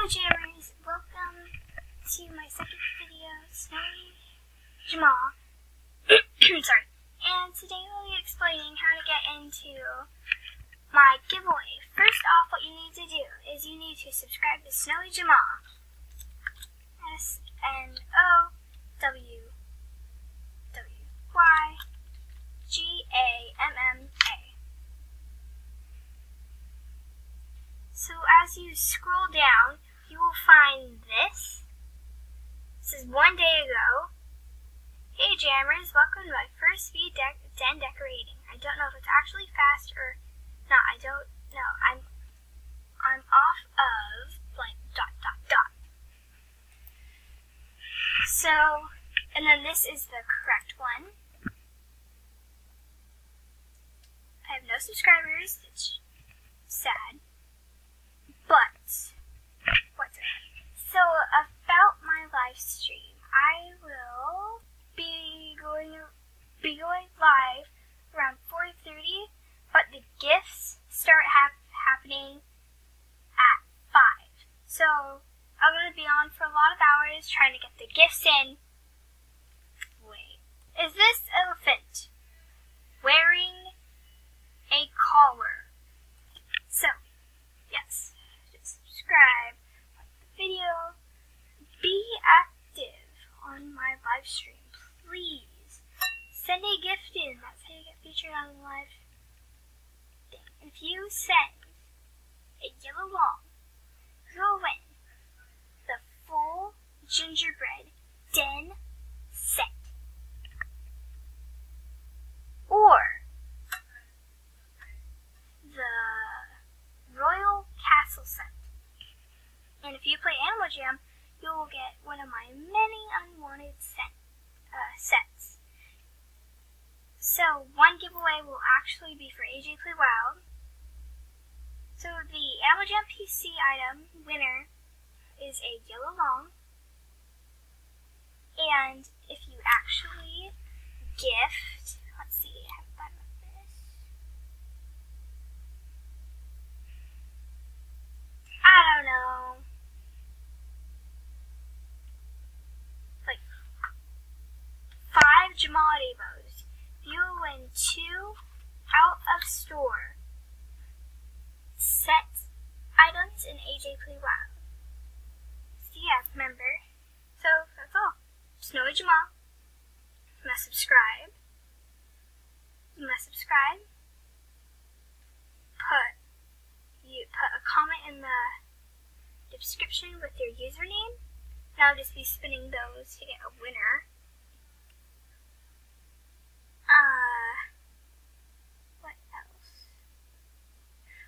Jammers, welcome to my second video, Snowy Jamal. Sorry. And today we'll be explaining how to get into my giveaway. First off, what you need to do is you need to subscribe to Snowy Jamal. SNOWYGAMMA. So as you scroll down, you will find this. This is 1 day ago. Hey Jammers, welcome to my first speed den decorating. I don't know if it's actually fast or not. I don't know. I'm off of blank ... So, and then this is the correct one. I have no subscribers. It's sad. But what's it? So about my live stream, I will be going live around 4:30, but the gifts start happening at 5. So I'm gonna be on for a lot of hours trying to get the gifts in. Wait, is this elephant wearing a collar? So yes. Subscribe, like the video, be active on my live stream, please. Send a gift in, that's how you get featured on the live thing. If you send a yellow long, you'll win the full gingerbread den set. Or the Royal Castle set. And if you play Animal Jam, you will get one of my many unwanted sets. So one giveaway will actually be for AJ Play Wild. So the Animal Jam PC item winner is a yellow long. And if you actually gift, let's see, I haven't thought about this. I don't know. Like 5 Jamal Devos. You will win 2 out of store set items in AJ Play Wild. So yeah, remember. So that's all. Snowy Jamal. You must subscribe. Put a comment in the description with your username, and I'll just be spinning those to get a winner. What else?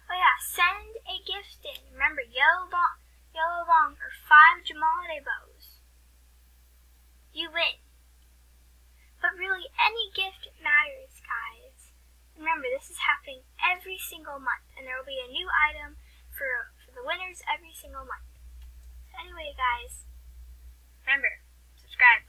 Oh yeah, send a gift in. Remember, yellow long or 5 Jamal bows. You win. But really, any gift matters, guys. Remember, this is happening every single month, and there will be a new item for the winners every single month. So anyway, guys, remember, subscribe.